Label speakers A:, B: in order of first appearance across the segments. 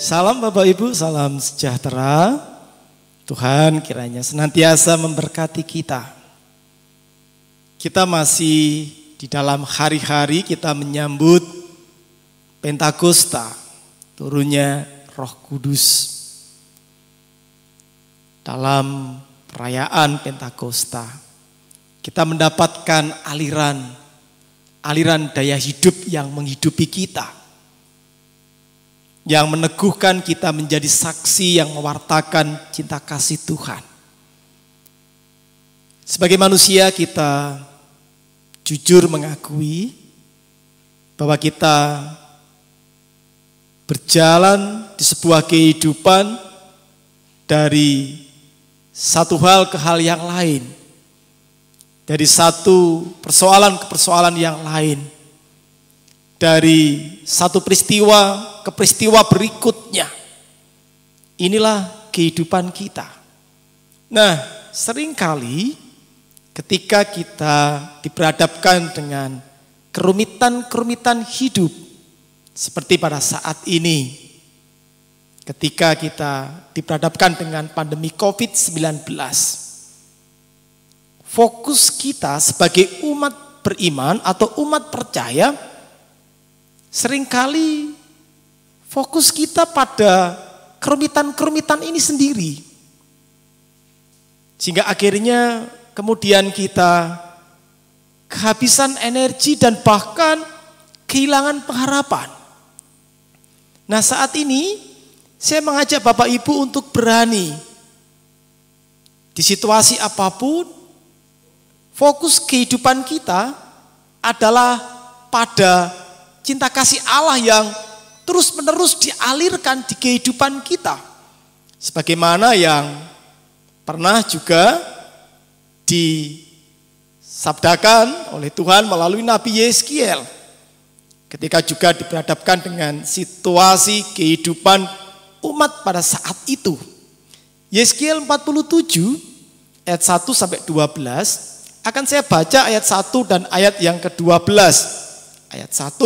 A: Salam Bapak Ibu, salam sejahtera. Tuhan kiranya senantiasa memberkati kita. Kita masih di dalam hari-hari kita menyambut Pentakosta, turunnya Roh Kudus. Dalam perayaan Pentakosta, kita mendapatkan aliran daya hidup yang menghidupi kita, yang meneguhkan kita menjadi saksi yang mewartakan cinta kasih Tuhan. Sebagai manusia kita jujur mengakui bahwa kita berjalan di sebuah kehidupan dari satu hal ke hal yang lain, dari satu persoalan ke persoalan yang lain, dari satu peristiwa ke peristiwa berikutnya. Inilah kehidupan kita. Nah, seringkali ketika kita diperhadapkan dengan kerumitan-kerumitan hidup, seperti pada saat ini, ketika kita diperhadapkan dengan pandemi COVID-19, fokus kita sebagai umat beriman atau umat percaya, seringkali fokus kita pada kerumitan-kerumitan ini sendiri. Sehingga akhirnya kemudian kita kehabisan energi dan bahkan kehilangan pengharapan. Nah, saat ini saya mengajak Bapak Ibu untuk berani di situasi apapun, fokus kehidupan kita adalah pada cinta kasih Allah yang terus-menerus dialirkan di kehidupan kita. Sebagaimana yang pernah juga disabdakan oleh Tuhan melalui Nabi Yeskiel, ketika juga diperhadapkan dengan situasi kehidupan umat pada saat itu. Yeskiel 47 ayat 1 sampai 12, akan saya baca ayat 1 dan ayat yang ke-12. Ayat 1,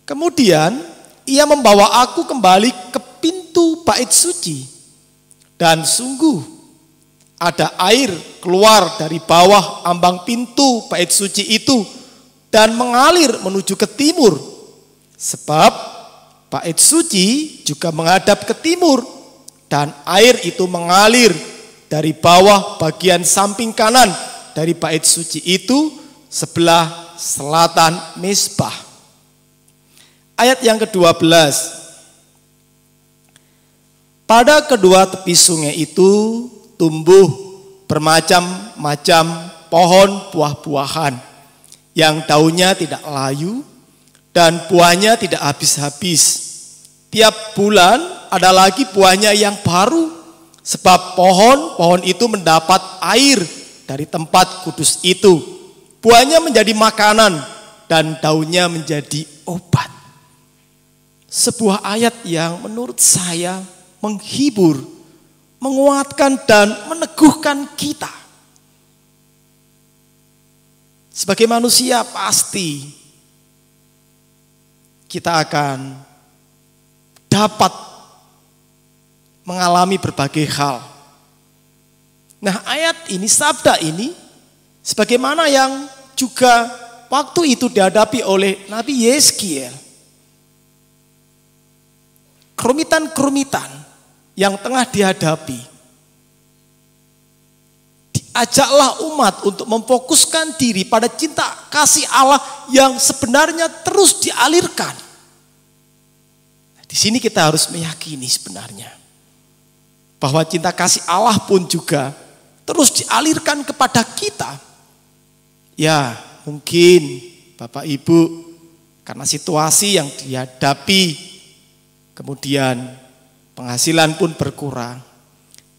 A: kemudian ia membawa aku kembali ke pintu bait suci, dan sungguh ada air keluar dari bawah ambang pintu bait suci itu dan mengalir menuju ke timur. Sebab bait suci juga menghadap ke timur, dan air itu mengalir dari bawah bagian samping kanan dari bait suci itu sebelah selatan mezbah. Ayat yang ke-12. Pada kedua tepi sungai itu tumbuh bermacam-macam pohon buah-buahan yang daunnya tidak layu dan buahnya tidak habis-habis. Tiap bulan ada lagi buahnya yang baru, sebab pohon-pohon itu mendapat air dari tempat kudus itu. Buahnya menjadi makanan dan daunnya menjadi obat. Sebuah ayat yang menurut saya menghibur, menguatkan dan meneguhkan kita. Sebagai manusia pasti kita akan dapat mengalami berbagai hal. Nah, ayat ini, sabda ini, sebagaimana yang juga waktu itu dihadapi oleh Nabi Yeskiel. Kerumitan-kerumitan yang tengah dihadapi. Diajaklah umat untuk memfokuskan diri pada cinta kasih Allah yang sebenarnya terus dialirkan. Di sini kita harus meyakini sebenarnya bahwa cinta kasih Allah pun juga terus dialirkan kepada kita. Ya, mungkin Bapak Ibu karena situasi yang dihadapi, kemudian penghasilan pun berkurang,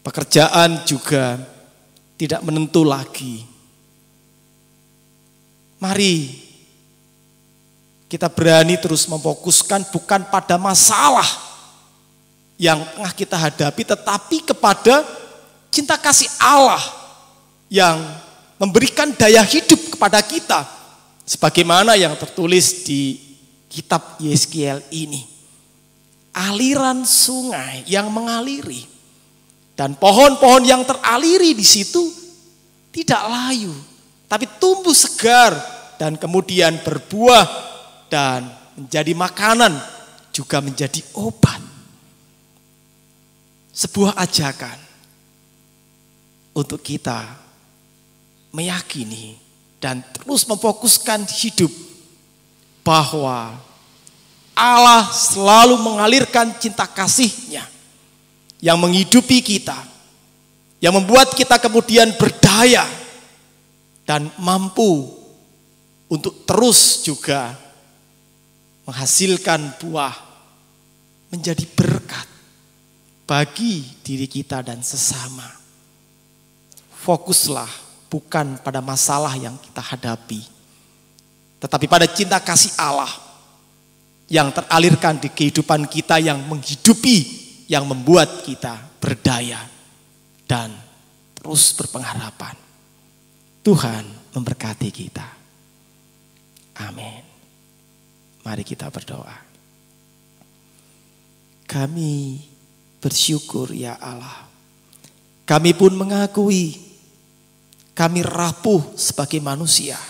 A: pekerjaan juga tidak menentu lagi. Mari kita berani terus memfokuskan bukan pada masalah yang tengah kita hadapi, tetapi kepada cinta kasih Allah yang memberikan daya hidup kepada kita, sebagaimana yang tertulis di kitab Yeskiel ini. aliran sungai yang mengaliri. Dan pohon-pohon yang teraliri di situ tidak layu, tapi tumbuh segar dan kemudian berbuah dan menjadi makanan, juga menjadi obat. Sebuah ajakan untuk kita meyakini dan terus memfokuskan hidup bahwa Allah selalu mengalirkan cinta kasih-Nya yang menghidupi kita, yang membuat kita kemudian berdaya dan mampu untuk terus juga menghasilkan buah, menjadi berkat bagi diri kita dan sesama. Fokuslah bukan pada masalah yang kita hadapi, tetapi pada cinta kasih Allah yang teralirkan di kehidupan kita, yang menghidupi, yang membuat kita berdaya dan terus berpengharapan. Tuhan memberkati kita. Amin. Mari kita berdoa. Kami bersyukur ya Allah. Kami pun mengakui kami rapuh sebagai manusia.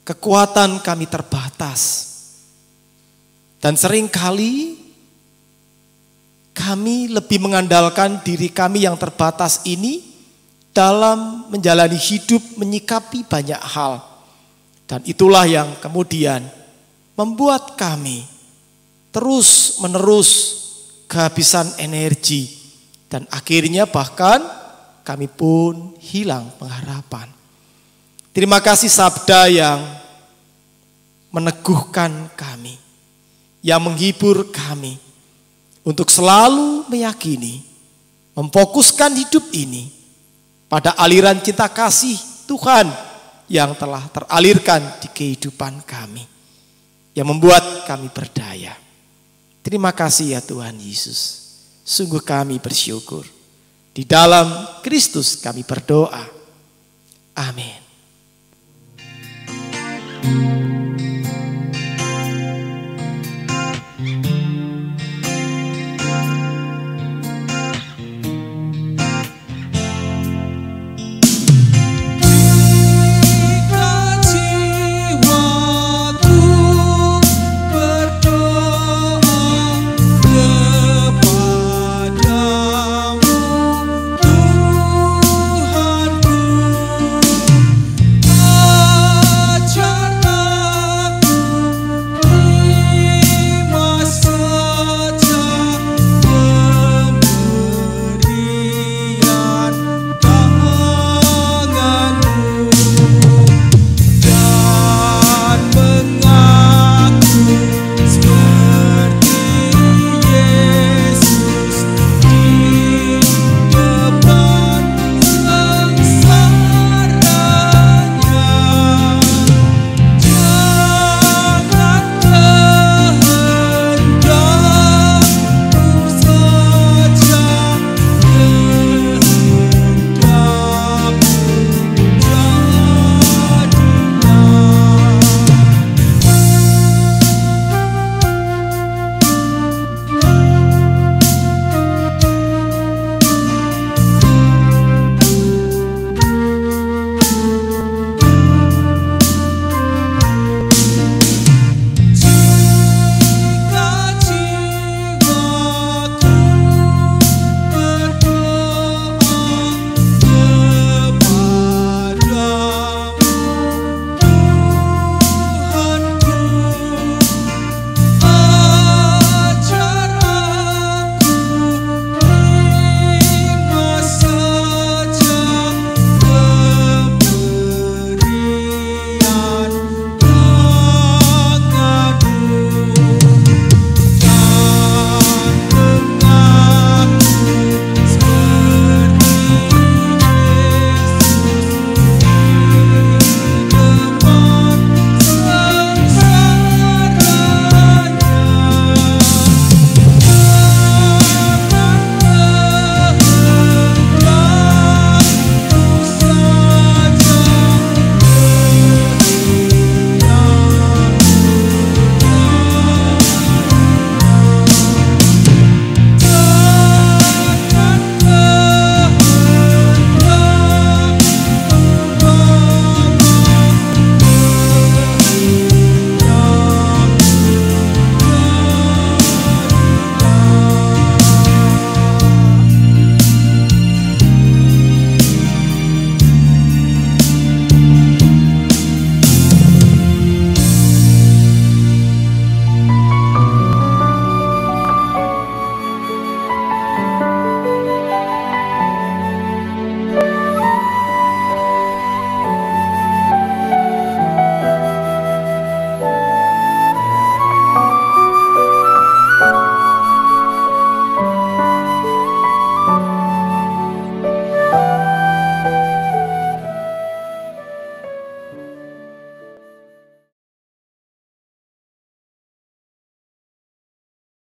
A: Kekuatan kami terbatas. Dan seringkali kami lebih mengandalkan diri kami yang terbatas ini dalam menjalani hidup, menyikapi banyak hal. Dan itulah yang kemudian membuat kami terus menerus kehabisan energi. Dan akhirnya bahkan kami pun hilang pengharapan. Terima kasih sabda yang meneguhkan kami, yang menghibur kami untuk selalu meyakini, memfokuskan hidup ini pada aliran cinta kasih Tuhan yang telah teralirkan di kehidupan kami, yang membuat kami berdaya. Terima kasih ya Tuhan Yesus. Sungguh kami bersyukur. Di dalam Kristus kami berdoa. Amin.